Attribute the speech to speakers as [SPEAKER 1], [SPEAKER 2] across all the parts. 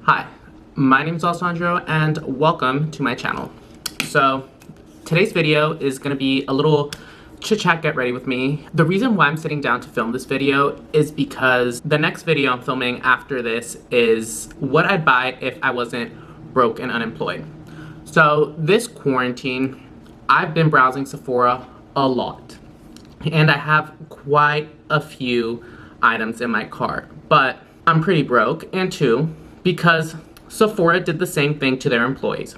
[SPEAKER 1] Hi, my name is Alessandro and welcome to my channel. So today's video is going to be a little chit chat, get ready with me. The reason why I'm sitting down to film this video is because the next video I'm filming after this is what I'd buy if I wasn't broke and unemployed. So this quarantine, I've been browsing Sephora a lot and I have quite a few items in my cart, but I'm pretty broke, and two, because Sephora did the same thing to their employees.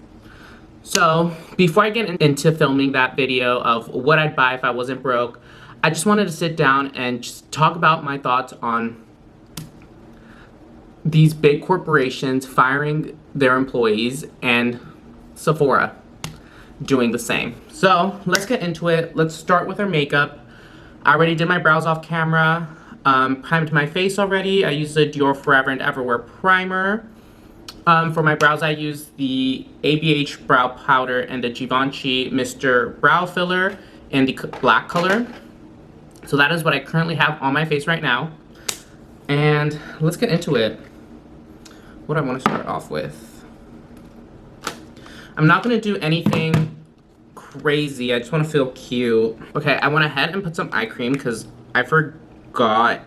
[SPEAKER 1] So before I get into filming that video of what I'd buy if I wasn't broke, I just wanted to sit down and just talk about my thoughts on these big corporations firing their employees and Sephora doing the same. So let's get into it. Let's start with our makeup. I already did my brows off camera. Primed my face already. I used the Dior Forever and Everwear primer. For my brows, I used the ABH brow powder and the Givenchy Mr. Brow Filler in the black color. So that is what I currently have on my face right now. And let's get into it. What I want to start off with. I'm not going to do anything crazy. I just want to feel cute. Okay, I went ahead and put some eye cream because I forgot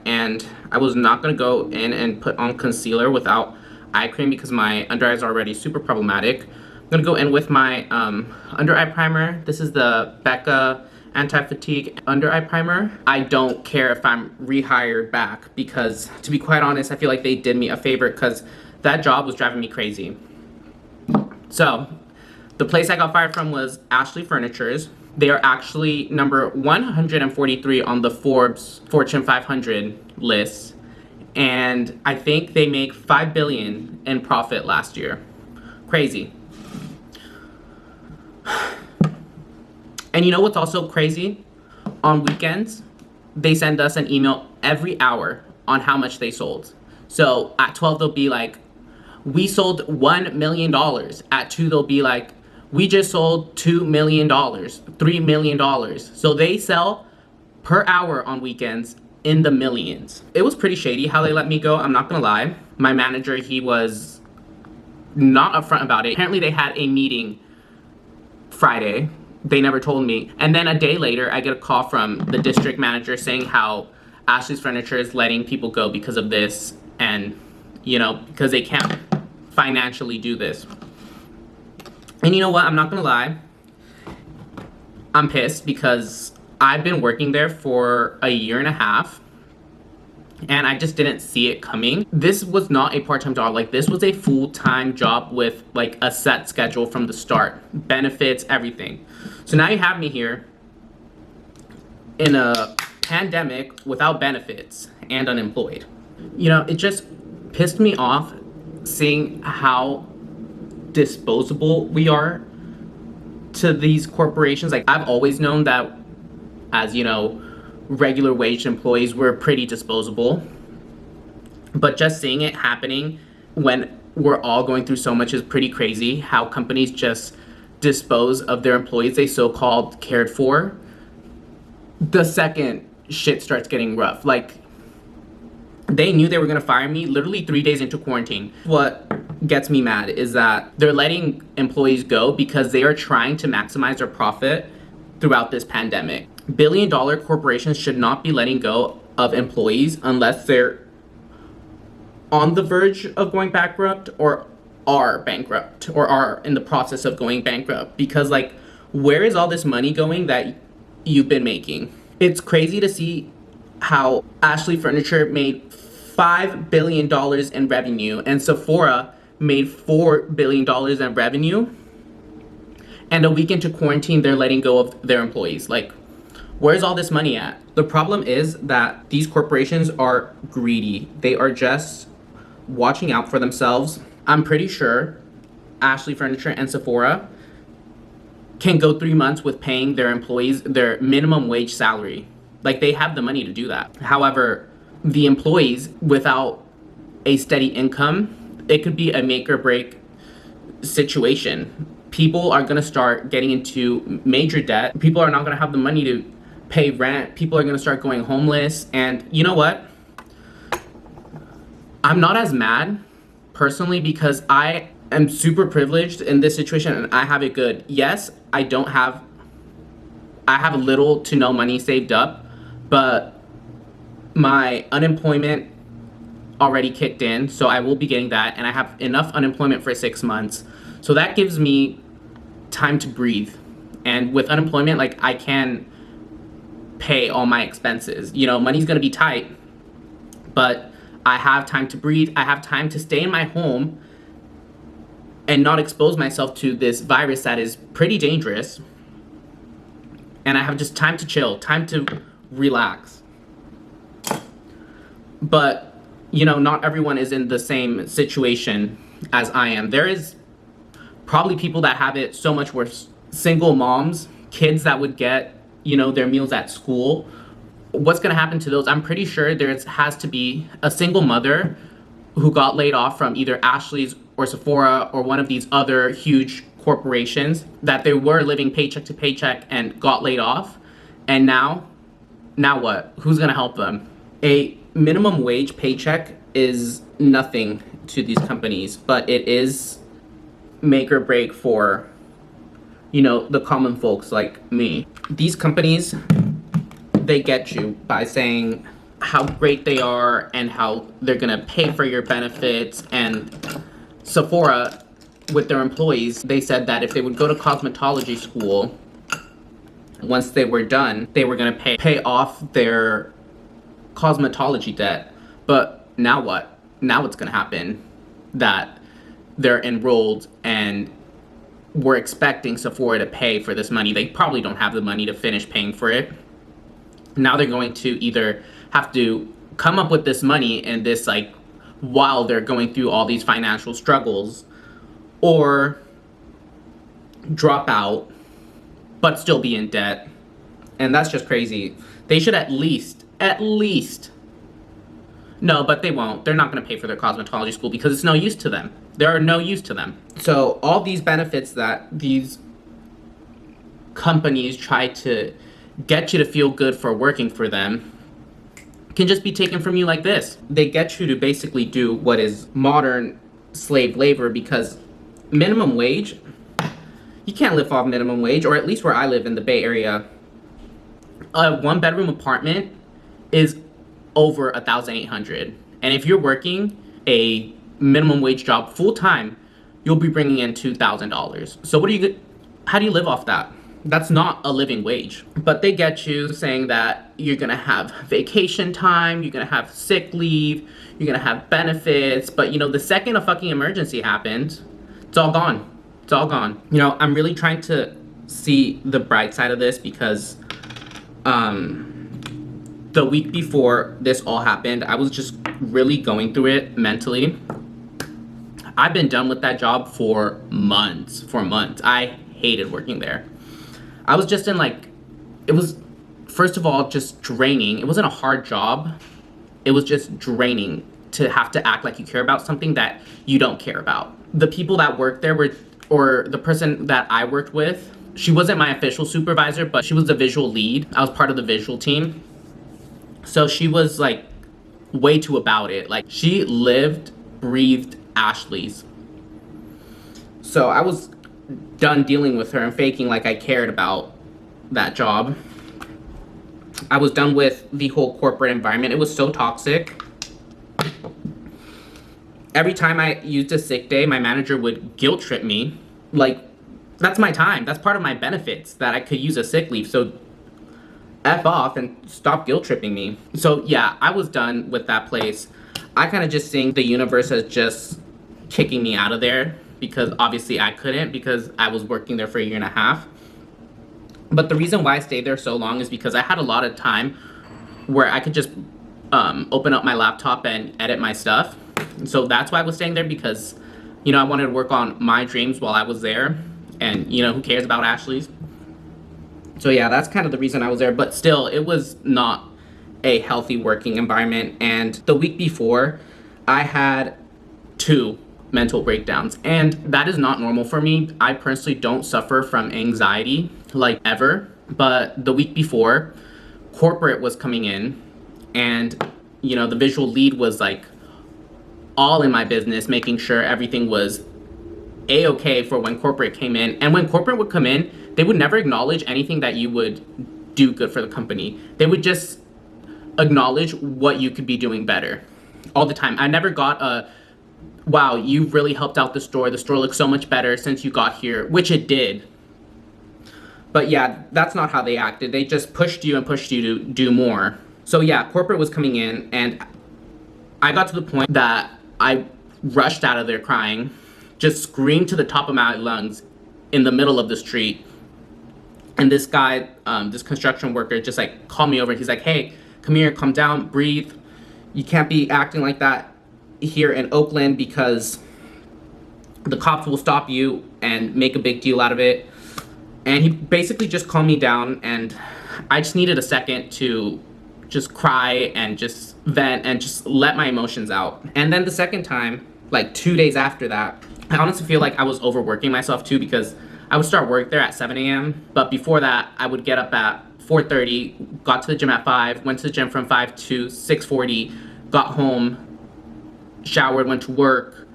[SPEAKER 1] and I was not going to go in and put on concealer without eye cream because my under eyes are already super problematic. I'm going to go in with my under eye primer. This is the Becca Anti-Fatigue Under Eye Primer. I don't care if I'm rehired back because, to be quite honest, I feel like they did me a favor because that job was driving me crazy. So the place I got fired from was Ashley Furniture's. They are actually number 143 on the Forbes Fortune 500 list. And I think they make $5 billion in profit last year. Crazy. And you know what's also crazy? On weekends, they send us an email every hour on how much they sold. So at 12, they'll be like, we sold $1 million. At 2, they'll be like, we just sold $2 million, $3 million. So they sell per hour on weekends in the millions. It was pretty shady how they let me go, I'm not gonna lie. My manager, he was not upfront about it. Apparently they had a meeting Friday. They never told me. And then a day later, I get a call from the district manager saying how Ashley's Furniture is letting people go because of this and, you know, because they can't financially do this. And you know what? I'm not gonna lie. I'm pissed because I've been working there for a year and a half and I just didn't see it coming. This was not a part-time job. Like, this was a full-time job with like a set schedule from the start, benefits, everything. So now you have me here in a pandemic without benefits and unemployed. You know, it just pissed me off seeing how disposable we are to these corporations. Like, I've always known that as, you know, regular wage employees, we're pretty disposable, but just seeing it happening when we're all going through so much is pretty crazy. How companies just dispose of their employees they so-called cared for the second shit starts getting rough. Like, they knew they were gonna fire me literally 3 days into quarantine. What gets me mad is that they're letting employees go because they are trying to maximize their profit throughout this pandemic. Billion-dollar corporations should not be letting go of employees unless they're on the verge of going bankrupt or are bankrupt or are in the process of going bankrupt. Because, like, where is all this money going that you've been making? It's crazy to see how Ashley Furniture made $5 billion in revenue and Sephora made $4 billion in revenue, and a week into quarantine they're letting go of their employees. Like, where's all this money at? The problem is that these corporations are greedy. They are just watching out for themselves. I'm pretty sure Ashley Furniture and Sephora can go 3 months with paying their employees their minimum wage salary. Like, they have the money to do that. However, the employees, without a steady income, it could be a make or break situation. People are gonna start getting into major debt. People are not gonna have the money to pay rent. People are gonna start going homeless. And you know what? I'm not as mad personally because I am super privileged in this situation and I have it good. Yes, I have little to no money saved up, but my unemployment already kicked in, so I will be getting that, and I have enough unemployment for 6 months. So that gives me time to breathe. And with unemployment, like, I can pay all my expenses. You know, money's gonna be tight, but I have time to breathe. I have time to stay in my home and not expose myself to this virus that is pretty dangerous. And I have just time to chill, time to relax. But, you know, not everyone is in the same situation as I am. There is probably people that have it so much worse. Single moms, kids that would get, you know, their meals at school. What's gonna happen to those? I'm pretty sure there has to be a single mother who got laid off from either Ashley's or Sephora or one of these other huge corporations that they were living paycheck to paycheck and got laid off. And now what? Who's gonna help them? A minimum wage paycheck is nothing to these companies, but it is make or break for, you know, the common folks like me. These companies, they get you by saying how great they are and how they're gonna pay for your benefits. And Sephora, with their employees, they said that if they would go to cosmetology school, once they were done, they were gonna pay off their cosmetology debt. But now what? Now what's gonna happen? That they're enrolled and we're expecting Sephora to pay for this money. They probably don't have the money to finish paying for it. Now they're going to either have to come up with this money and this, like, while they're going through all these financial struggles, or drop out but still be in debt. And that's just crazy. They should at least, no, but they won't. They're not going to pay for their cosmetology school because it's no use to them. There are no use to them. So all these benefits that these companies try to get you to feel good for working for them can just be taken from you like this. They get you to basically do what is modern slave labor, because minimum wage, you can't live off minimum wage, or at least where I live in the Bay Area, a 1-bedroom apartment is over $1,800. And if you're working a minimum wage job full time, you'll be bringing in $2,000. So how do you live off that? That's not a living wage. But they get you saying that you're gonna have vacation time, you're gonna have sick leave, you're gonna have benefits, but, you know, the second a fucking emergency happens, it's all gone. It's all gone. You know, I'm really trying to see the bright side of this because the week before this all happened, I was just really going through it mentally. I've been done with that job for months. I hated working there. I was just in, like, it was, first of all, just draining. It wasn't a hard job. It was just draining to have to act like you care about something that you don't care about. The people that worked there or the person that I worked with, she wasn't my official supervisor, but she was the visual lead. I was part of the visual team. So she was, like, way too about it. Like, she lived, breathed Ashley's. So I was done dealing with her and faking like I cared about that job. I was done with the whole corporate environment. It was so toxic. Every time I used a sick day, my manager would guilt trip me. Like, that's my time. That's part of my benefits, that I could use a sick leave. So F off and stop guilt tripping me. So yeah, I was done with that place. I kind of just think the universe is just kicking me out of there, because obviously I couldn't, because I was working there for 1.5 years. But the reason why I stayed there so long is because I had a lot of time where I could just open up my laptop and edit my stuff. So that's why I was staying there, because, you know, I wanted to work on my dreams while I was there. And, you know, who cares about Ashley's? So yeah, that's kind of the reason I was there. But still, it was not a healthy working environment. And the week before, I had 2 mental breakdowns, and that is not normal for me. I personally don't suffer from anxiety, like, ever. But the week before, corporate was coming in, and, you know, the visual lead was, like, all in my business, making sure everything was a-okay for when corporate came in. And when corporate would come in, they would never acknowledge anything that you would do good for the company. They would just acknowledge what you could be doing better all the time. I never got a, wow, you've really helped out the store. The store looks so much better since you got here, which it did. But yeah, that's not how they acted. They just pushed you and pushed you to do more. So yeah, corporate was coming in, and I got to the point that I rushed out of there crying, just screamed to the top of my lungs in the middle of the street. And this guy, this construction worker, just like called me over. He's like, hey, come here, calm down, breathe. You can't be acting like that here in Oakland because the cops will stop you and make a big deal out of it. And he basically just calmed me down, and I just needed a second to just cry and just vent and just let my emotions out. And then the second time, like 2 days after that, I honestly feel like I was overworking myself too, because I would start work there at 7 a.m. But before that, I would get up at 4:30, got to the gym at 5, went to the gym from 5 to 6:40, got home, showered, went to work,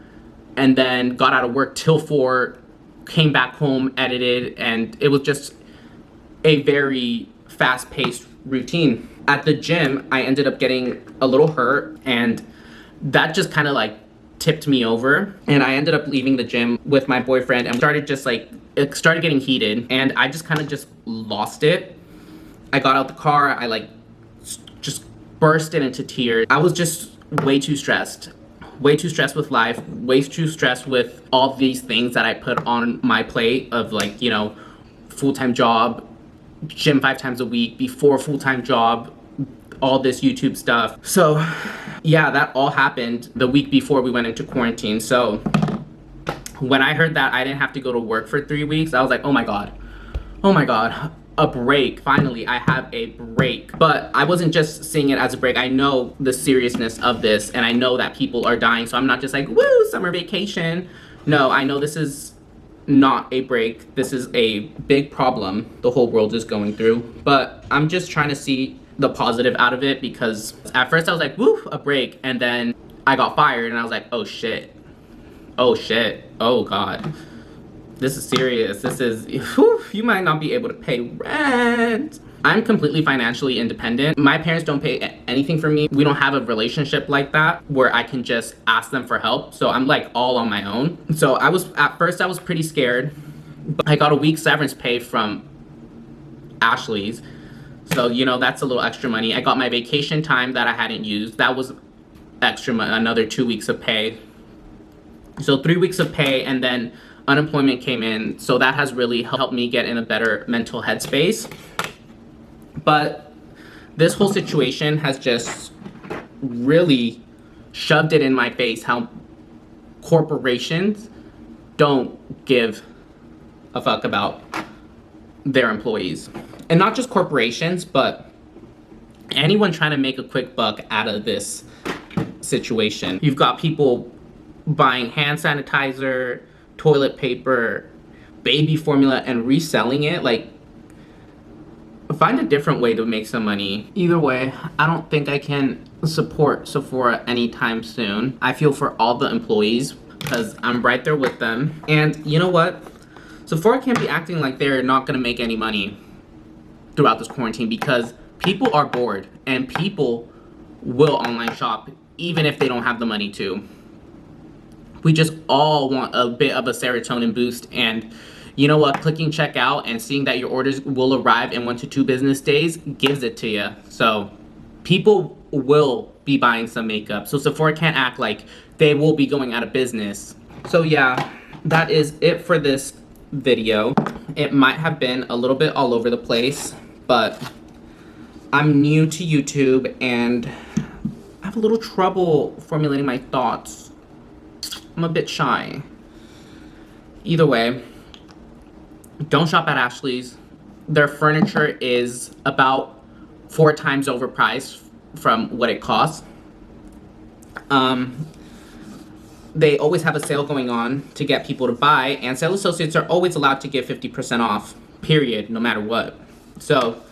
[SPEAKER 1] and then got out of work till 4, came back home, edited, and it was just a very fast-paced routine. At the gym, I ended up getting a little hurt, and that just kind of like tipped me over, and I ended up leaving the gym with my boyfriend, and started just like, it started getting heated, and I just kind of just lost it. I got out the car, I like just bursted into tears. I was just way too stressed with life, way too stressed with all these things that I put on my plate of, like, you know, full-time job, gym 5 times a week, before full-time job, all this YouTube stuff. So yeah, that all happened the week before we went into quarantine. So when I heard that I didn't have to go to work for 3 weeks, I was like, oh my God, a break. Finally, I have a break. But I wasn't just seeing it as a break. I know the seriousness of this, and I know that people are dying. So I'm not just like, woo, summer vacation. No, I know this is not a break. This is a big problem the whole world is going through. But I'm just trying to see the positive out of it, because at first I was like, woo, a break. And then I got fired, and I was like, oh shit. Oh God. This is serious. This is, whew, you might not be able to pay rent. I'm completely financially independent. My parents don't pay anything for me. We don't have a relationship like that where I can just ask them for help. So I'm like all on my own. So at first I was pretty scared, but I got a week's severance pay from Ashley's. So, you know, that's a little extra money. I got my vacation time that I hadn't used. That was extra money, another 2 weeks of pay. So 3 weeks of pay, and then unemployment came in, so that has really helped me get in a better mental headspace. But this whole situation has just really shoved it in my face how corporations don't give a fuck about their employees. And not just corporations, but anyone trying to make a quick buck out of this situation. You've got people buying hand sanitizer, toilet paper, baby formula, and reselling it. Like, find a different way to make some money. Either way, I don't think I can support Sephora anytime soon. I feel for all the employees, because I'm right there with them. And you know what? Sephora can't be acting like they're not gonna make any money throughout this quarantine, because people are bored, and people will online shop even if they don't have the money to. We just all want a bit of a serotonin boost, and you know what? Clicking checkout and seeing that your orders will arrive in 1 to 2 business days gives it to you. So people will be buying some makeup. So Sephora can't act like they will be going out of business. So yeah, that is it for this video. It might have been a little bit all over the place, but I'm new to YouTube and I have a little trouble formulating my thoughts. I'm a bit shy. Either way, don't shop at Ashley's. Their furniture is about 4 times overpriced from what it costs. They always have a sale going on to get people to buy, and sales associates are always allowed to give 50% off, period, no matter what. So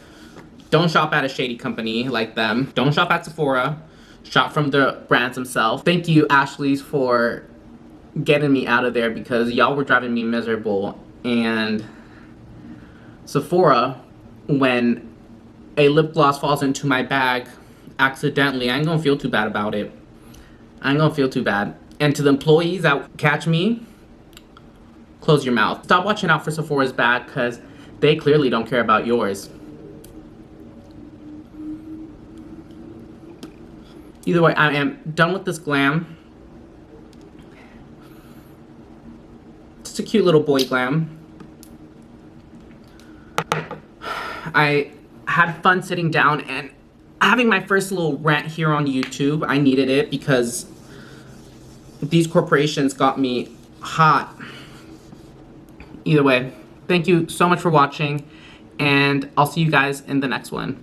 [SPEAKER 1] don't shop at a shady company like them. Don't shop at Sephora. shot from the brands themselves. Thank you, Ashley's, for getting me out of there because y'all were driving me miserable. And Sephora, when a lip gloss falls into my bag accidentally, I ain't gonna feel too bad about it. I ain't gonna feel too bad. And to the employees that catch me, close your mouth. Stop watching out for Sephora's bag because they clearly don't care about yours. Either way, I am done with this glam. It's a cute little boy glam. I had fun sitting down and having my first little rant here on YouTube. I needed it because these corporations got me hot. Either way, thank you so much for watching, and I'll see you guys in the next one.